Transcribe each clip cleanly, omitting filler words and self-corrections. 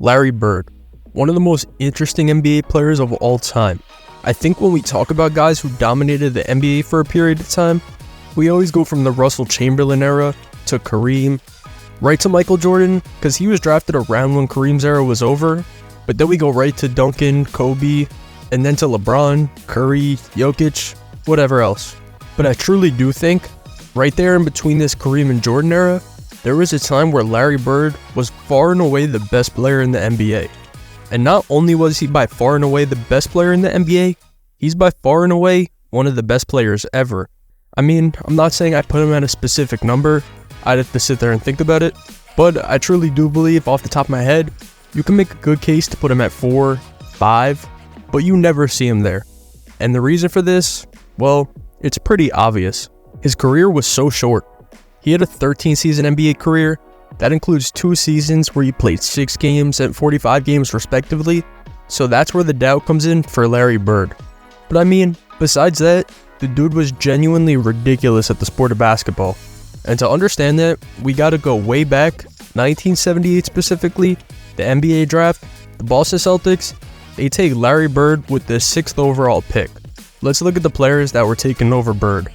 Larry Bird, one of the most interesting NBA players of all time. I think when we talk about guys who dominated the NBA for a period of time, we always go from the Russell Chamberlain era to Kareem, right to Michael Jordan, because he was drafted around when Kareem's era was over, but then we go right to Duncan, Kobe, and then to LeBron, Curry, Jokic, whatever else. But I truly do think, right there in between this Kareem and Jordan era, there was a time where Larry Bird was far and away the best player in the NBA. And not only was he by far and away the best player in the NBA, he's by far and away one of the best players ever. I mean, I'm not saying I put him at a specific number, I'd have to sit there and think about it, but I truly do believe off the top of my head, you can make a good case to put him at 4, 5, but you never see him there. And the reason for this, well, it's pretty obvious. His career was so short. He had a 13-season NBA career. That includes 2 seasons where he played 6 games and 45 games respectively, so that's where the doubt comes in for Larry Bird. But I mean, besides that, the dude was genuinely ridiculous at the sport of basketball. And to understand that, we gotta go way back, 1978 specifically, the NBA draft, the Boston Celtics, they take Larry Bird with the 6th overall pick. Let's look at the players that were taken over Bird.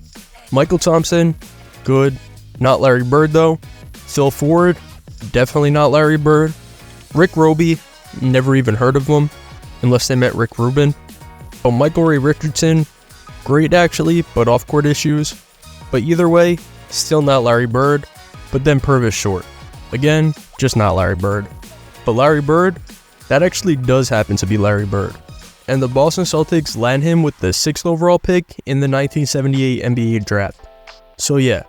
Michael Thompson, good. Not Larry Bird though. Phil Ford, definitely not Larry Bird. Rick Roby, never even heard of him, unless they met Rick Rubin. But Michael Ray Richardson, great actually, but off-court issues. But either way, still not Larry Bird, but then Purvis Short. Again, just not Larry Bird. But Larry Bird, that actually does happen to be Larry Bird. And the Boston Celtics land him with the 6th overall pick in the 1978 NBA draft. So yeah,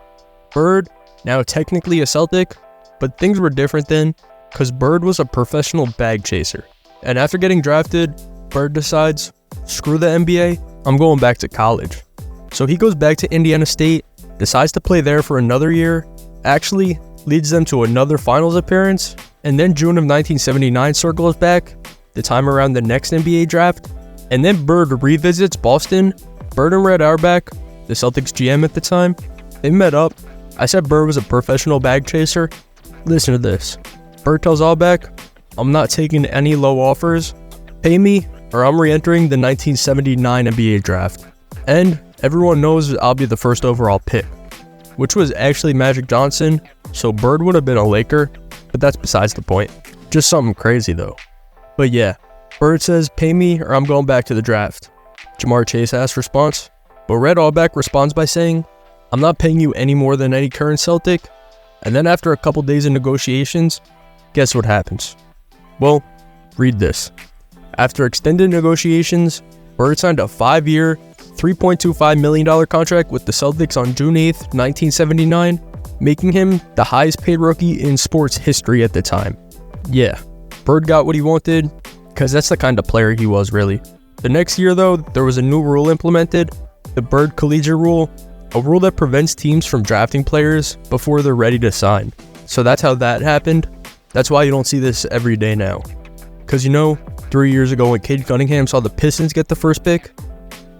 Bird, now technically a Celtic, but things were different then, because Bird was a professional bag chaser. And after getting drafted, Bird decides, screw the NBA, I'm going back to college. So he goes back to Indiana State, decides to play there for another year, actually leads them to another finals appearance, and then June of 1979 circles back, the time around the next NBA draft, and then Bird revisits Boston. Bird and Red Auerbach, the Celtics GM at the time, they met up. I said Bird was a professional bag chaser. Listen to this. Bird tells Auerbach, I'm not taking any low offers. Pay me or I'm re-entering the 1979 NBA draft. And everyone knows I'll be the 1st overall pick, which was actually Magic Johnson, so Bird would have been a Laker, but that's besides the point. Just something crazy though. But yeah, Bird says, pay me or I'm going back to the draft. Jamar Chase asks response, but Red Auerbach responds by saying, I'm not paying you any more than any current Celtic. And then after a couple days of negotiations, guess what happens? Well, read this. After extended negotiations, Bird signed a 5-year, $3.25 million contract with the Celtics on June 8th, 1979, making him the highest paid rookie in sports history at the time. Yeah, Bird got what he wanted, because that's the kind of player he was really. The next year though, there was a new rule implemented, the Bird Collegiate Rule, a rule that prevents teams from drafting players before they're ready to sign. So that's how that happened. That's why you don't see this every day now. Because 3 years ago when Cade Cunningham saw the Pistons get the 1st pick,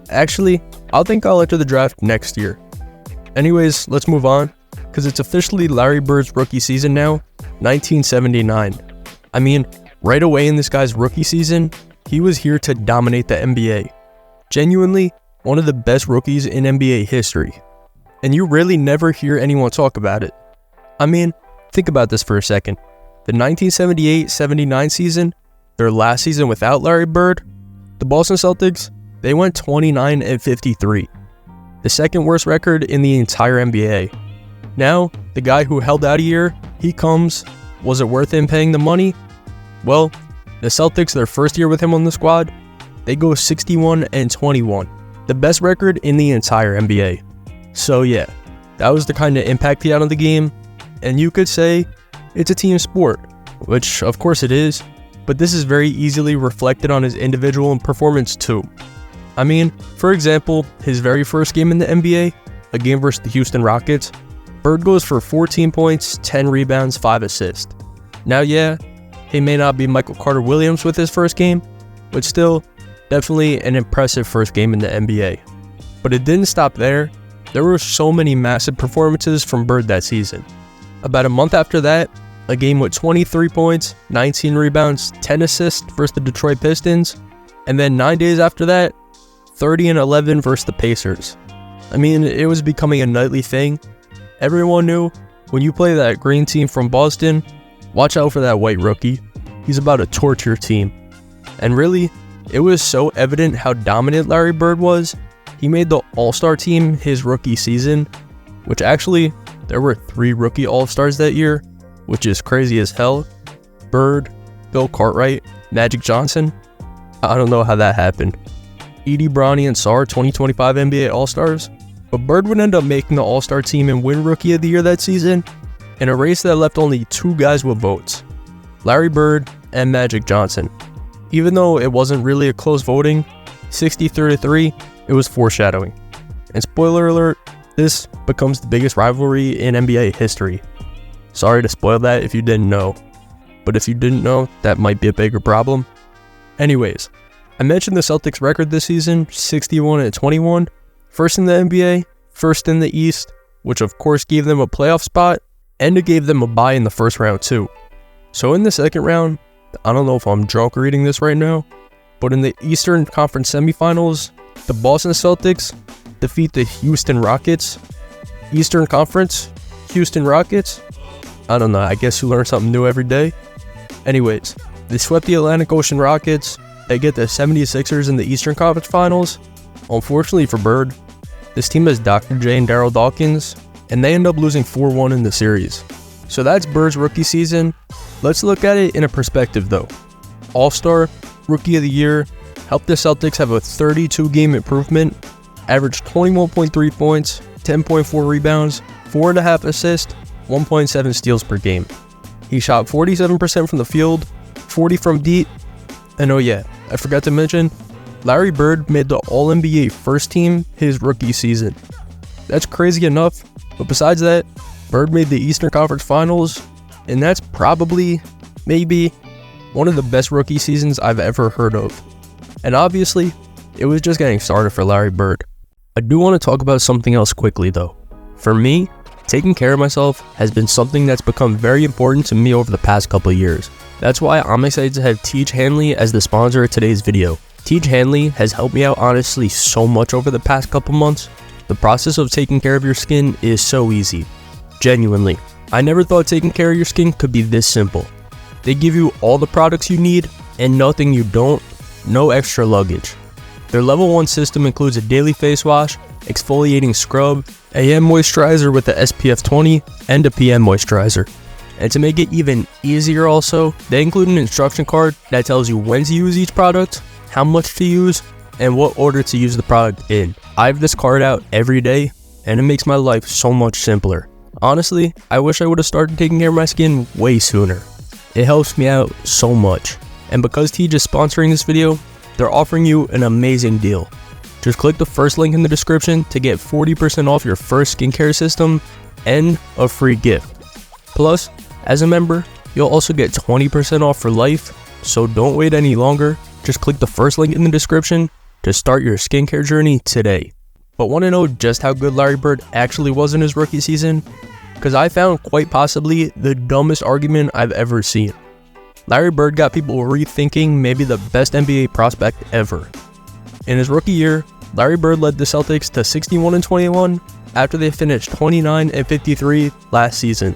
actually, I'll think I'll enter the draft next year. Anyways, let's move on, because it's officially Larry Bird's rookie season now, 1979. I mean, right away in this guy's rookie season, he was here to dominate the NBA. Genuinely, one of the best rookies in NBA history. And you really never hear anyone talk about it. I mean, think about this for a second. The 1978-79 season, their last season without Larry Bird, the Boston Celtics, they went 29-53. The 2nd worst record in the entire NBA. Now, the guy who held out a year, he comes. Was it worth him paying the money? Well, the Celtics, their 1st year with him on the squad, they go 61-21. The best record in the entire NBA. So yeah, that was the kind of impact he had on the game, and you could say it's a team sport, which of course it is, but this is very easily reflected on his individual performance too. I mean, for example, his very first game in the NBA, a game versus the Houston Rockets, Bird goes for 14 points, 10 rebounds, 5 assists. Now yeah, he may not be Michael Carter Williams with his first game, but still, definitely an impressive first game in the NBA. But it didn't stop there. There were so many massive performances from Bird that season. About a month after that, a game with 23 points, 19 rebounds, 10 assists versus the Detroit Pistons, and then 9 days after that, 30 and 11 versus the Pacers. I mean, it was becoming a nightly thing. Everyone knew when you play that green team from Boston, watch out for that white rookie. He's about to torture your team. And really, it was so evident how dominant Larry Bird was, he made the All-Star team his rookie season, which actually, there were 3 rookie All-Stars that year, which is crazy as hell. Bird, Bill Cartwright, Magic Johnson. I don't know how that happened. Edie, Bronny, and Sarr 2025 NBA All-Stars. But Bird would end up making the All-Star team and win Rookie of the Year that season, in a race that left only 2 guys with votes, Larry Bird and Magic Johnson. Even though it wasn't really a close voting, 60-3, it was foreshadowing. And spoiler alert, this becomes the biggest rivalry in NBA history. Sorry to spoil that if you didn't know, but if you didn't know, that might be a bigger problem. Anyways, I mentioned the Celtics record this season, 61-21, first in the NBA, first in the East, which of course gave them a playoff spot, and it gave them a bye in the first round too. So in the second round, I don't know if I'm drunk reading this right now, but in the Eastern Conference semifinals, the Boston Celtics defeat the Houston Rockets. Eastern Conference, Houston Rockets. I don't know, I guess you learn something new every day. Anyways, they swept the Atlantic Ocean Rockets. They get the 76ers in the Eastern Conference Finals. Unfortunately for Bird, this team has Dr. J and Darryl Dawkins, and they end up losing 4-1 in the series. So that's Bird's rookie season. Let's look at it in a perspective though. All-Star, Rookie of the Year, helped the Celtics have a 32-game improvement, averaged 21.3 points, 10.4 rebounds, 4.5 assists, 1.7 steals per game. He shot 47% from the field, 40 from deep, and oh yeah, I forgot to mention, Larry Bird made the All-NBA first team his rookie season. That's crazy enough, but besides that, Bird made the Eastern Conference Finals, and that's probably, maybe, one of the best rookie seasons I've ever heard of. And obviously, it was just getting started for Larry Bird. I do want to talk about something else quickly though. For me, taking care of myself has been something that's become very important to me over the past couple of years. That's why I'm excited to have Teach Hanley as the sponsor of today's video. Teach Hanley has helped me out honestly so much over the past couple months. The process of taking care of your skin is so easy. Genuinely, I never thought taking care of your skin could be this simple. They give you all the products you need and nothing you don't, no extra luggage. Their level 1 system includes a daily face wash, exfoliating scrub, AM moisturizer with the SPF 20, and a PM moisturizer. And to make it even easier also, they include an instruction card that tells you when to use each product, how much to use, and what order to use the product in. I have this card out every day, and it makes my life so much simpler. Honestly, I wish I would have started taking care of my skin way sooner. It helps me out so much. And because Teach is sponsoring this video, they're offering you an amazing deal. Just click the first link in the description to get 40% off your first skincare system and a free gift. Plus, as a member, you'll also get 20% off for life, so don't wait any longer. Just click the first link in the description to start your skincare journey today. But want to know just how good Larry Bird actually was in his rookie season? Because I found quite possibly the dumbest argument I've ever seen. Larry Bird got people rethinking maybe the best NBA prospect ever. In his rookie year, Larry Bird led the Celtics to 61-21 after they finished 29-53 last season.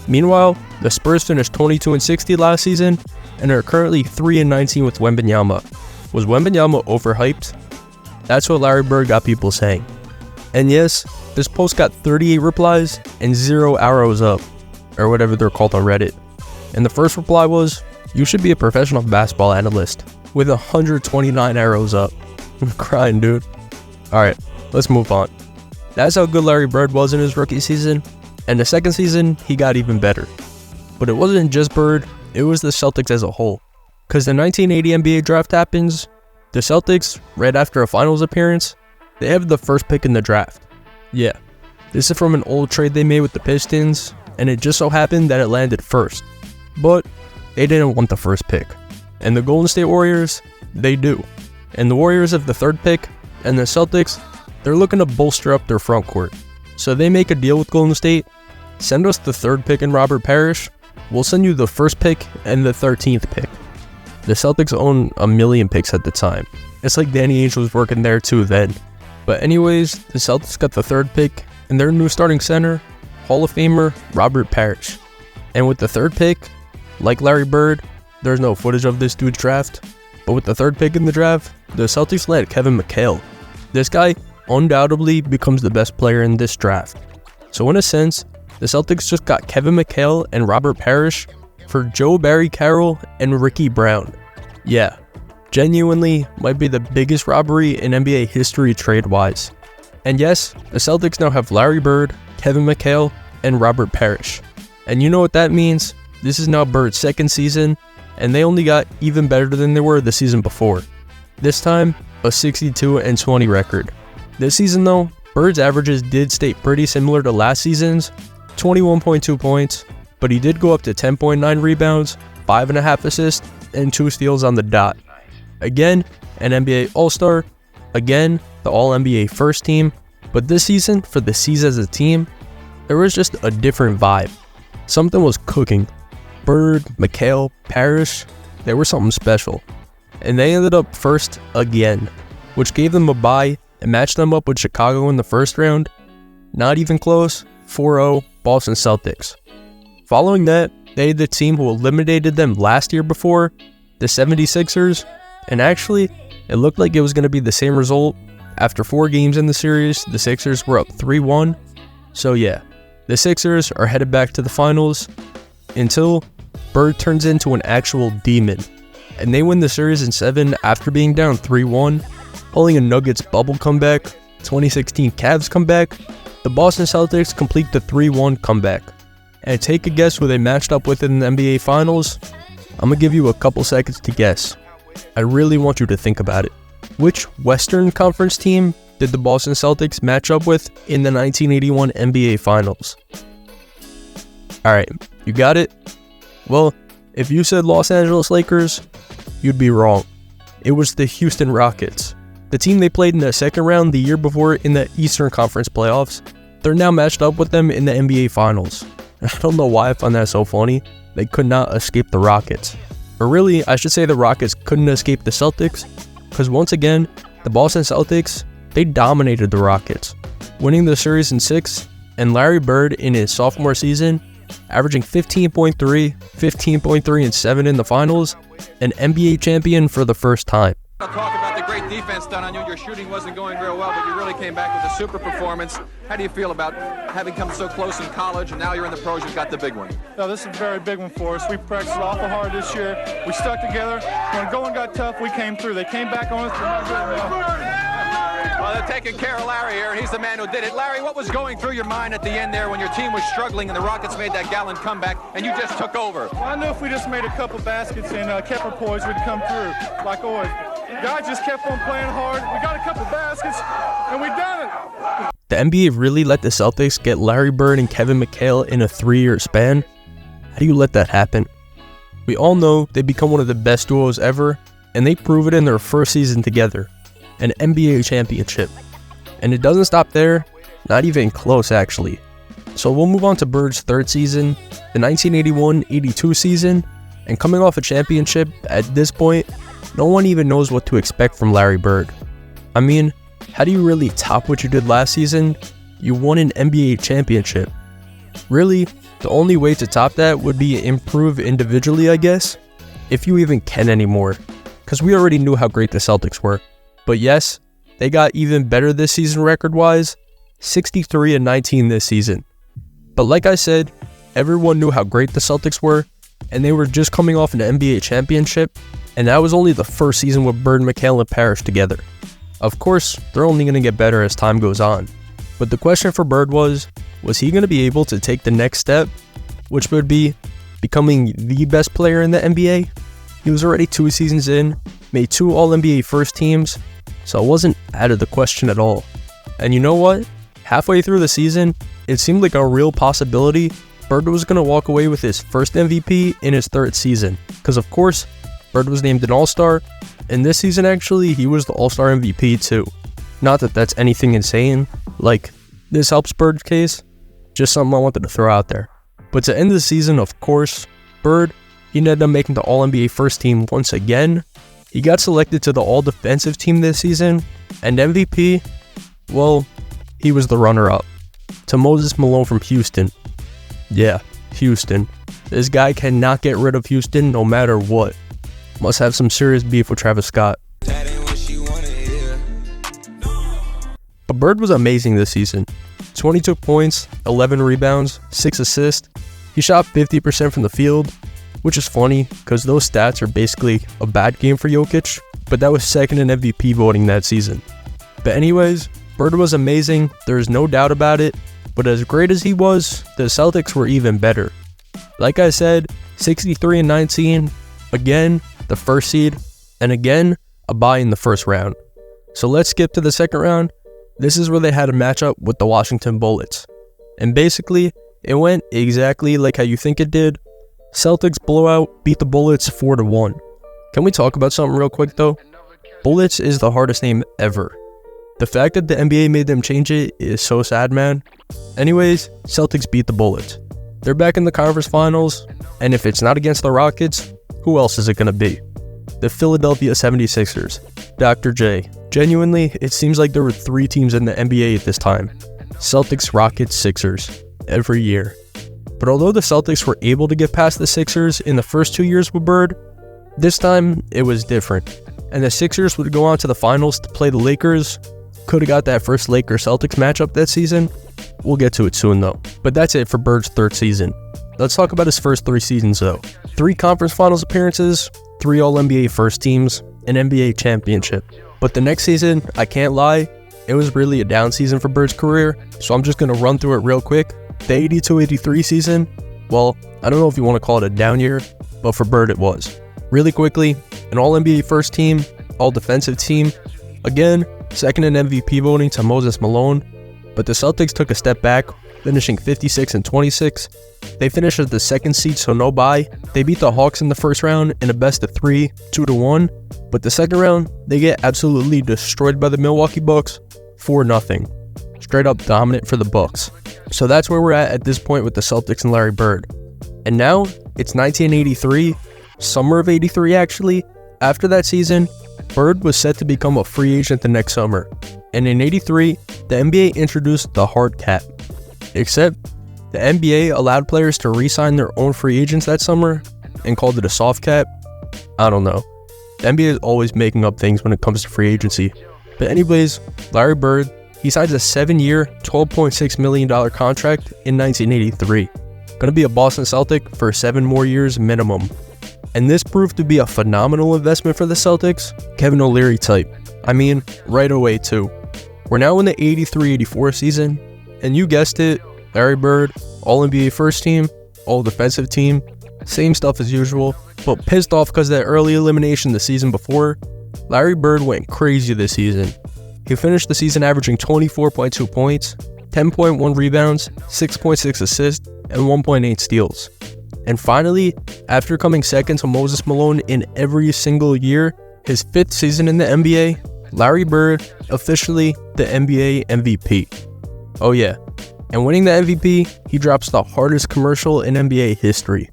Meanwhile, the Spurs finished 22-60 last season and are currently 3-19 with Wembanyama. Was Wembanyama overhyped? That's what Larry Bird got people saying. And yes, this post got 38 replies and 0 arrows up, or whatever they're called on Reddit. And the first reply was, "You should be a professional basketball analyst," with 129 arrows up. I'm crying, dude. Alright, let's move on. That's how good Larry Bird was in his rookie season, and the second season, he got even better. But it wasn't just Bird, it was the Celtics as a whole. Because the 1980 NBA draft happens, the Celtics, right after a finals appearance, they have the first pick in the draft. Yeah, this is from an old trade they made with the Pistons, and it just so happened that it landed first. But they didn't want the first pick. And the Golden State Warriors, they do. And the Warriors have the third pick, and the Celtics, they're looking to bolster up their front court. So they make a deal with Golden State, send us the third pick in Robert Parrish, we'll send you the first pick and the 13th pick. The Celtics own a million picks at the time. It's like Danny Ainge was working there too then. But anyways, the Celtics got the 3rd pick, and their new starting center, Hall of Famer Robert Parrish. And with the 3rd pick, like Larry Bird, there's no footage of this dude's draft, but with the 3rd pick in the draft, the Celtics led Kevin McHale. This guy undoubtedly becomes the best player in this draft. So in a sense, the Celtics just got Kevin McHale and Robert Parrish for Joe Barry Carroll and Ricky Brown. Yeah, genuinely might be the biggest robbery in NBA history trade-wise. And yes, the Celtics now have Larry Bird, Kevin McHale, and Robert Parrish. And you know what that means? This is now Bird's 2nd season, and they only got even better than they were the season before. This time, a 62-20 record. This season though, Bird's averages did stay pretty similar to last season's, 21.2 points, but he did go up to 10.9 rebounds, 5.5 assists, and 2 steals on the dot. Again, an NBA All-Star, again, the All-NBA first team, but this season, for the C's as a team, there was just a different vibe. Something was cooking. Bird, McHale, Parrish, they were something special. And they ended up first again, which gave them a bye and matched them up with Chicago in the first round. Not even close, 4-0 Boston Celtics. Following that, they had the team who eliminated them last year before, the 76ers, and actually, it looked like it was going to be the same result. After 4 games in the series, the Sixers were up 3-1. So yeah, the Sixers are headed back to the finals until Bird turns into an actual demon, and they win the series in 7 after being down 3-1, pulling a Nuggets bubble comeback, 2016 Cavs comeback. The Boston Celtics complete the 3-1 comeback. And take a guess who they matched up with in the NBA Finals. I'm gonna give you a couple seconds to guess. I really want you to think about it. Which Western Conference team did the Boston Celtics match up with in the 1981 NBA Finals? Alright, you got it? Well, if you said Los Angeles Lakers, you'd be wrong. It was the Houston Rockets. The team they played in the 2nd round the year before in the Eastern Conference playoffs. They're now matched up with them in the NBA Finals. I don't know why I find that so funny. They could not escape the Rockets. Or really, I should say the Rockets couldn't escape the Celtics, because once again, the Boston Celtics, they dominated the Rockets, winning the series in 6, and Larry Bird in his sophomore season, averaging 15.3, 15.3 and 7 in the finals, an NBA champion for the first time. I'll talk about the great defense done on you. Your shooting wasn't going real well, but you really came back with a super performance. How do you feel about having come so close in college, and now you're in the pros, you've got the big one? No, this is a very big one for us. We practiced awful hard this year. We stuck together. When going got tough, we came through. They came back on us. Well, they're taking care of Larry here, and he's the man who did it. Larry, what was going through your mind at the end there when your team was struggling and the Rockets made that gallant comeback and you just took over? Well, I knew if we just made a couple baskets and kept our poise, we'd come through like always. Guys just kept on playing hard. We got a couple baskets, and we done it. The NBA really let the Celtics get Larry Bird and Kevin McHale in a 3-year span. How do you let that happen? We all know they become one of the best duos ever, and they prove it in their first season together, an NBA championship. And it doesn't stop there, not even close actually. So we'll move on to Bird's 3rd season, the 1981-82 season, and coming off a championship at this point, no one even knows what to expect from Larry Bird. I mean, how do you really top what you did last season? You won an NBA championship. Really, the only way to top that would be improve individually, I guess, if you even can anymore, because we already knew how great the Celtics were. But yes, they got even better this season record-wise, 63-19 this season. But like I said, everyone knew how great the Celtics were, and they were just coming off an NBA championship, and that was only the first season with Bird, McHale, and Parrish together. Of course, they're only going to get better as time goes on. But the question for Bird was he going to be able to take the next step, which would be becoming the best player in the NBA? He was already 2 seasons in, made 2 All-NBA first teams, so it wasn't out of the question at all. And you know what? Halfway through the season, it seemed like a real possibility Bird was going to walk away with his first MVP in his 3rd season. Because of course, Bird was named an All-Star, and this season actually, he was the All-Star MVP too. Not that that's anything insane, like, this helps Bird's case, just something I wanted to throw out there. But to end the season, of course, Bird, he ended up making the All-NBA first team once again. He got selected to the All-Defensive team this season, and MVP, well, he was the runner-up to Moses Malone from Houston. Yeah, Houston. This guy cannot get rid of Houston no matter what. Must have some serious beef with Travis Scott. But Bird was amazing this season. 22 points, 11 rebounds, 6 assists. He shot 50% from the field, which is funny because those stats are basically a bad game for Jokic, but that was second in MVP voting that season. But anyways, Bird was amazing, there's no doubt about it, but as great as he was, the Celtics were even better. Like I said, 63-19, again, the first seed, and again, a bye in the first round. So let's skip to the second round. This is where they had a matchup with the Washington Bullets. And basically, it went exactly like how you think it did. Celtics blowout beat the Bullets 4-1. Can we talk about something real quick though? Bullets is the hardest name ever. The fact that the NBA made them change it is so sad, man. Anyways, Celtics beat the Bullets. They're back in the conference finals, and if it's not against the Rockets, who else is it going to be? The Philadelphia 76ers. Dr. J. Genuinely, it seems like there were 3 teams in the NBA at this time. Celtics, Rockets, Sixers. Every year. But although the Celtics were able to get past the Sixers in the first 2 years with Bird, this time it was different. And the Sixers would go on to the finals to play the Lakers. Could have got that first Lakers-Celtics matchup that season. We'll get to it soon though. But that's it for Bird's third season. Let's talk about his first 3 seasons though. 3 conference finals appearances, 3 All-NBA first teams, an NBA championship. But the next season, I can't lie, it was really a down season for Bird's career, so I'm just going to run through it real quick. The 82-83 season, well, I don't know if you want to call it a down year, but for Bird it was. Really quickly, an All-NBA first team, All-Defensive team, again, second in MVP voting to Moses Malone, but the Celtics took a step back, finishing 56-26. They finished as the second seed, so no bye. They beat the Hawks in the first round in a best of 3, 2-1, but the second round, they get absolutely destroyed by the Milwaukee Bucks, 4-0. Straight up dominant for the Bucks. So that's where we're at this point with the Celtics and Larry Bird. And now, it's 1983, summer of 83 actually. After that season, Bird was set to become a free agent the next summer. And in 83, the NBA introduced the hard cap. Except, the NBA allowed players to re-sign their own free agents that summer and called it a soft cap. I don't know. The NBA is always making up things when it comes to free agency. But anyways, Larry Bird, he signs a 7-year, $12.6 million contract in 1983. Gonna be a Boston Celtic for 7 more years minimum. And this proved to be a phenomenal investment for the Celtics, Kevin O'Leary type. I mean, right away too. We're now in the 83-84 season, and you guessed it, Larry Bird, All-NBA first team, All-Defensive team, same stuff as usual, but pissed off because of that early elimination the season before, Larry Bird went crazy this season. He finished the season averaging 24.2 points, 10.1 rebounds, 6.6 assists, and 1.8 steals. And finally, after coming second to Moses Malone in every single year, his 5th season in the NBA, Larry Bird officially the NBA MVP. Oh yeah, and winning the MVP, he drops the hardest commercial in NBA history.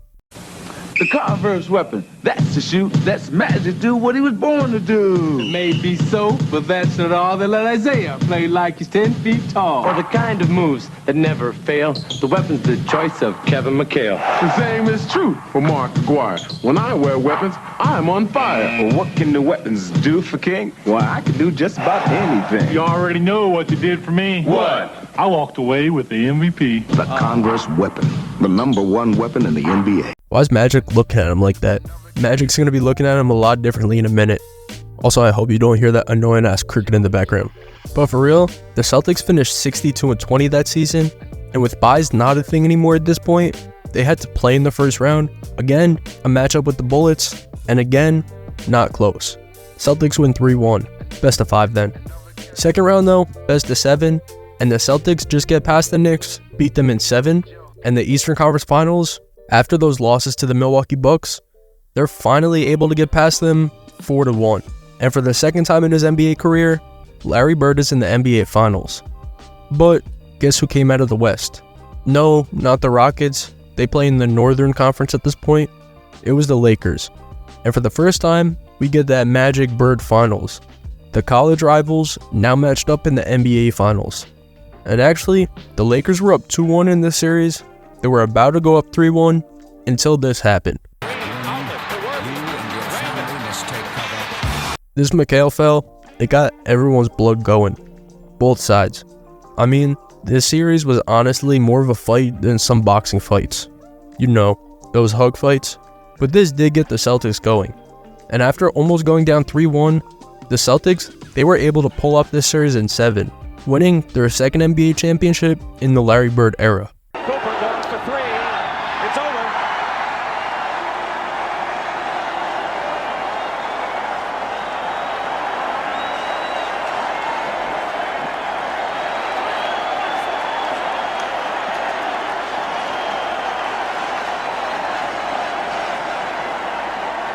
The Converse weapon, that's to shoot, that's magic, do what he was born to do. It may be so, but that's not all. They let Isaiah play like he's 10 feet tall. For the kind of moves that never fail, the weapon's the choice of Kevin McHale. The same is true for Mark Aguirre. When I wear weapons, I'm on fire. Well, what can the weapons do for King? Well, I can do just about anything. You already know what you did for me. What? I walked away with the MVP. The Converse weapon, the #1 weapon in the NBA. Why is Magic looking at him like that? Magic's going to be looking at him a lot differently in a minute. Also, I hope you don't hear that annoying ass cricket in the background. But for real, the Celtics finished 62-20 that season, and with byes not a thing anymore at this point, they had to play in the first round. Again, a matchup with the Bullets, and again, not close. Celtics win 3-1, best of 5 then. Second round though, best of 7, and the Celtics just get past the Knicks, beat them in 7, and the Eastern Conference Finals, after those losses to the Milwaukee Bucks, they're finally able to get past them 4-1. And for the second time in his NBA career, Larry Bird is in the NBA Finals. But guess who came out of the West? No, not the Rockets, they play in the Northern Conference at this point. It was the Lakers. And for the first time, we get that Magic Bird finals. The college rivals now matched up in the NBA finals. And actually, the Lakers were up 2-1 in this series. They were about to go up 3-1 until this happened. This McHale foul, it got everyone's blood going. Both sides. I mean, this series was honestly more of a fight than some boxing fights. You know, those hug fights. But this did get the Celtics going. And after almost going down 3-1, the Celtics, they were able to pull off this series in 7, winning their second NBA championship in the Larry Bird era. Cooper goes for 3. It's over.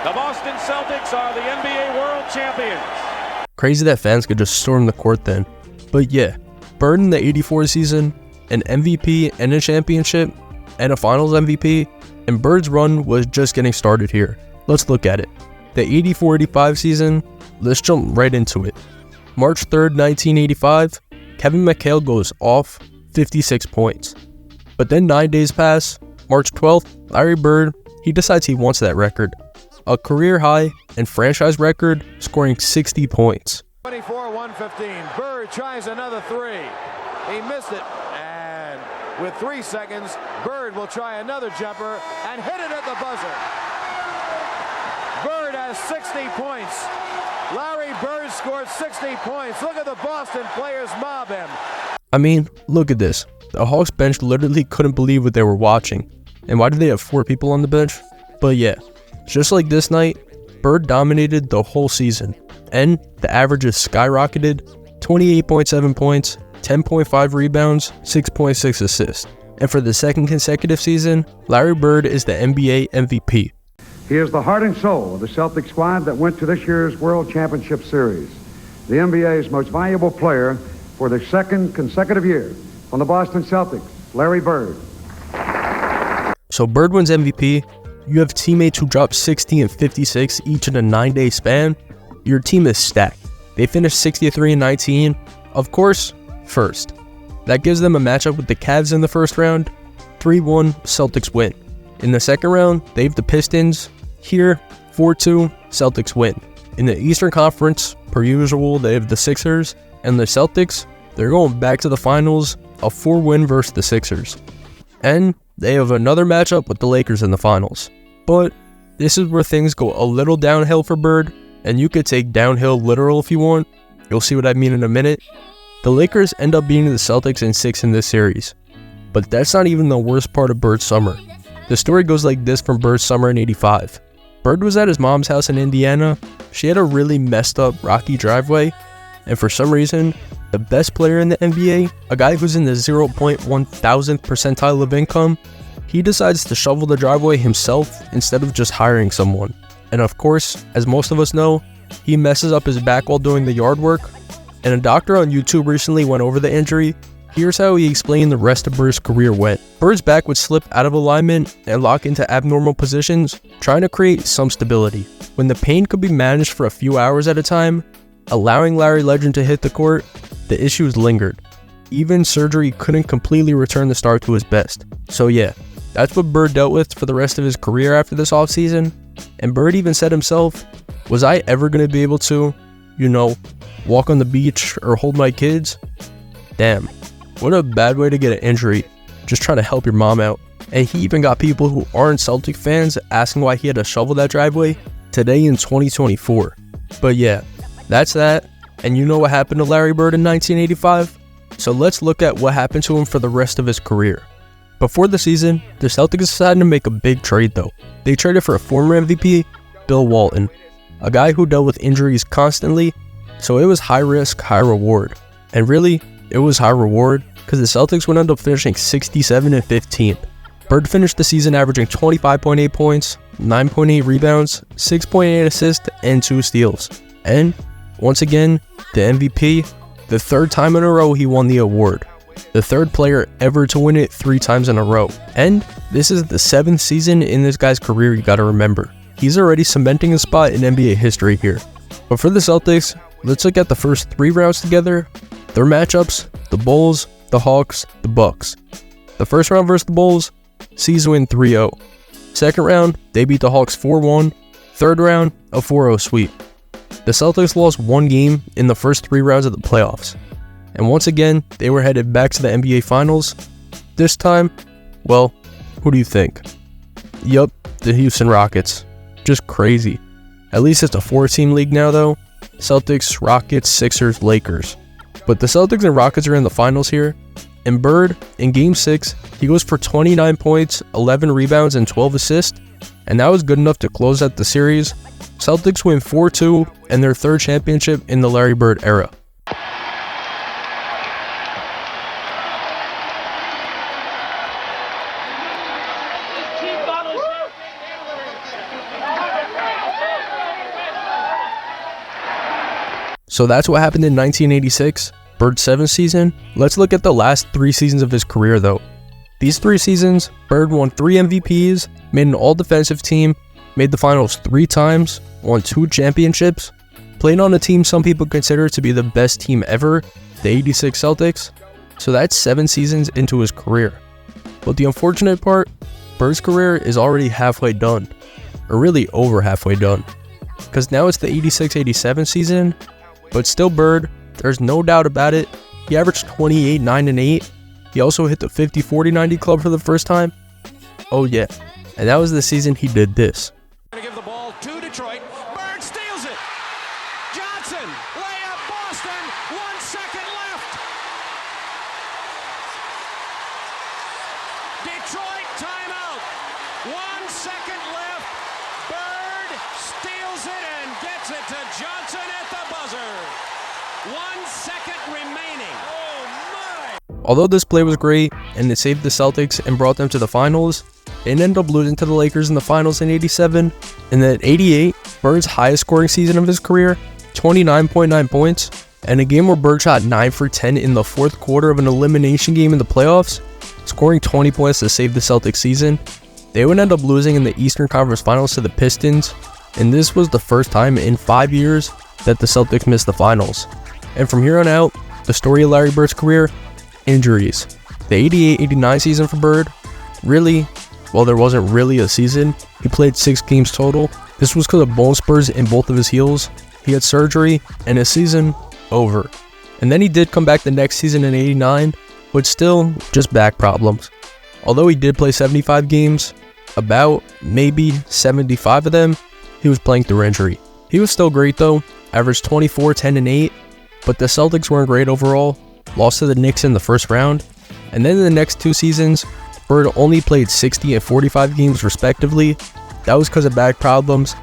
The Boston Celtics are the NBA World Champions. Crazy that fans could just storm the court then. But yeah, Bird in the 84 season, an MVP and a championship, and a finals MVP, and Bird's run was just getting started here. Let's look at it. The 84-85 season, let's jump right into it. March 3rd, 1985, Kevin McHale goes off 56 points. But then 9 days pass, March 12th, Larry Bird, he decides he wants that record. A career high and franchise record, scoring 60 points. 24-115. Bird tries another 3. He missed it. And with 3 seconds, Bird will try another jumper and hit it at the buzzer. Bird has 60 points. Larry Bird scored 60 points. Look at the Boston players mob him. I mean, look at this. The Hawks bench literally couldn't believe what they were watching. And why did they have 4 people on the bench? But yeah, just like this night, Bird dominated the whole season, and the averages skyrocketed, 28.7 points, 10.5 rebounds, 6.6 assists. And for the second consecutive season, Larry Bird is the NBA MVP. He is the heart and soul of the Celtic squad that went to this year's World Championship Series. The NBA's most valuable player for the second consecutive year on the Boston Celtics, Larry Bird. So Bird wins MVP. You have teammates who drop 60 and 56 each in a 9-day span. Your team is stacked. They finished 63-19, of course, first. That gives them a matchup with the Cavs in the first round. 3-1, Celtics win. In the second round, they have the Pistons. Here, 4-2, Celtics win. In the Eastern Conference, per usual, they have the Sixers. And the Celtics, they're going back to the finals, a 4-win versus the Sixers. And they have another matchup with the Lakers in the finals. But this is where things go a little downhill for Bird, and you could take downhill literal if you want. You'll see what I mean in a minute. The Lakers end up beating the Celtics in 6 in this series. But that's not even the worst part of Bird's summer. The story goes like this from Bird's summer in 85. Bird was at his mom's house in Indiana. She had a really messed up, rocky driveway, and for some reason, the best player in the NBA, a guy who's in the 0.1000th percentile of income, he decides to shovel the driveway himself instead of just hiring someone. And of course, as most of us know, he messes up his back while doing the yard work. And a doctor on YouTube recently went over the injury. Here's how he explained the rest of Bird's career went. Bird's back would slip out of alignment and lock into abnormal positions, trying to create some stability. When the pain could be managed for a few hours at a time, allowing Larry Legend to hit the court, the issues lingered. Even surgery couldn't completely return the star to his best. So yeah, that's what Bird dealt with for the rest of his career after this offseason. And Bird even said himself, was I ever going to be able to, walk on the beach or hold my kids? Damn, what a bad way to get an injury, just trying to help your mom out. And he even got people who aren't Celtic fans asking why he had to shovel that driveway today in 2024. But yeah, that's that. And you know what happened to Larry Bird in 1985? So let's look at what happened to him for the rest of his career. Before the season, the Celtics decided to make a big trade though. They traded for a former MVP, Bill Walton, a guy who dealt with injuries constantly, so it was high risk, high reward. And really, it was high reward because the Celtics would end up finishing 67 and 15. Bird finished the season averaging 25.8 points, 9.8 rebounds, 6.8 assists, and 2 steals. And once again, the MVP, the third time in a row he won the award. the third player ever to win it 3 times in a row. And this is the 7th season in this guy's career, you gotta remember. He's already cementing a spot in NBA history here. But for the Celtics, let's look at the first 3 rounds together. Their matchups: the Bulls, the Hawks, the Bucks. The first round versus the Bulls, C's win 3-0. Second round, they beat the Hawks 4-1. Third round, a 4-0 sweep. The Celtics lost 1 game in the first 3 rounds of the playoffs. And once again, they were headed back to the NBA Finals. This time, well, who do you think? Yup, the Houston Rockets. Just crazy. At least it's a 4-team league now though. Celtics, Rockets, Sixers, Lakers. But the Celtics and Rockets are in the finals here. And Bird, in Game 6, he goes for 29 points, 11 rebounds, and 12 assists. And that was good enough to close out the series. Celtics win 4-2 and their 3rd championship in the Larry Bird era. So that's what happened in 1986, Bird's 7th season. Let's look at the last 3 seasons of his career though. These 3 seasons, Bird won 3 MVPs, made an all-defensive team, made the finals 3 times, won 2 championships, played on a team some people consider to be the best team ever, the 86 Celtics. So that's 7 seasons into his career. But the unfortunate part, Bird's career is already halfway done, or really over halfway done. Because now it's the 86-87 season, but still Bird, there's no doubt about it, he averaged 28, 9, and 8. He also hit the 50-40-90 club for the first time. Oh yeah, and that was the season he did this. To give the ball to Detroit. Bird steals it. Johnson, layup, Boston. 1 second left. Detroit timeout. 1 second left. Bird steals it and gets it to Johnson at the buzzer. 1 second remaining. Oh my! Although this play was great and it saved the Celtics and brought them to the finals, it ended up losing to the Lakers in the finals in 87. And then 88, Bird's highest scoring season of his career, 29.9 points, and a game where Bird shot 9 for 10 in the 4th quarter of an elimination game in the playoffs, scoring 20 points to save the Celtics season. They would end up losing in the Eastern Conference Finals to the Pistons, and this was the first time in 5 years that the Celtics missed the finals. And from here on out, the story of Larry Bird's career: injuries. The 88-89 season for Bird, really, well, there wasn't really a season. He played 6 games total. This was because of bone spurs in both of his heels. He had surgery, and his season, over. And then he did come back the next season in 89, but still, just back problems. Although he did play 75 games, about maybe 75 of them, he was playing through injury. He was still great though, averaged 24, 10, and 8, but the Celtics weren't great overall, lost to the Knicks in the first round, and then in the next 2 seasons, Bird only played 60 and 45 games respectively. That was because of back problems,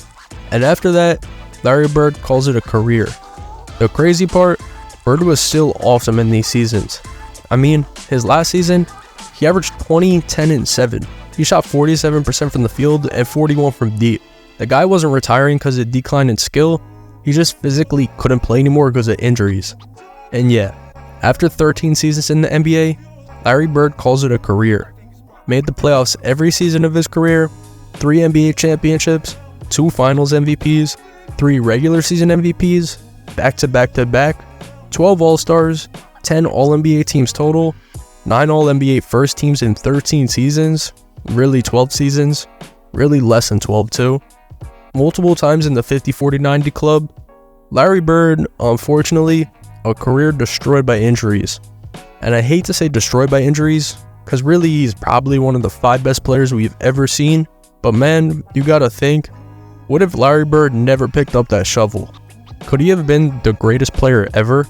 and after that, Larry Bird calls it a career. The crazy part, Bird was still awesome in these seasons. I mean, his last season, he averaged 20, 10, and 7. He shot 47% from the field and 41 from deep. The guy wasn't retiring because of decline in skill, he just physically couldn't play anymore because of injuries. And yeah, after 13 seasons in the NBA, Larry Bird calls it a career. Made the playoffs every season of his career, 3 NBA championships, 2 finals MVPs, 3 regular season MVPs, back-to-back-to-back, 12 All-Stars, 10 All-NBA teams total, 9 All-NBA first teams in 13 seasons, really 12 seasons, really less than 12 too. Multiple times in the 50-40-90 club. Larry Bird, unfortunately, a career destroyed by injuries. And I hate to say destroyed by injuries, because really he's probably one of the 5 best players we've ever seen. But man, you gotta think, what if Larry Bird never picked up that shovel? Could he have been the greatest player ever?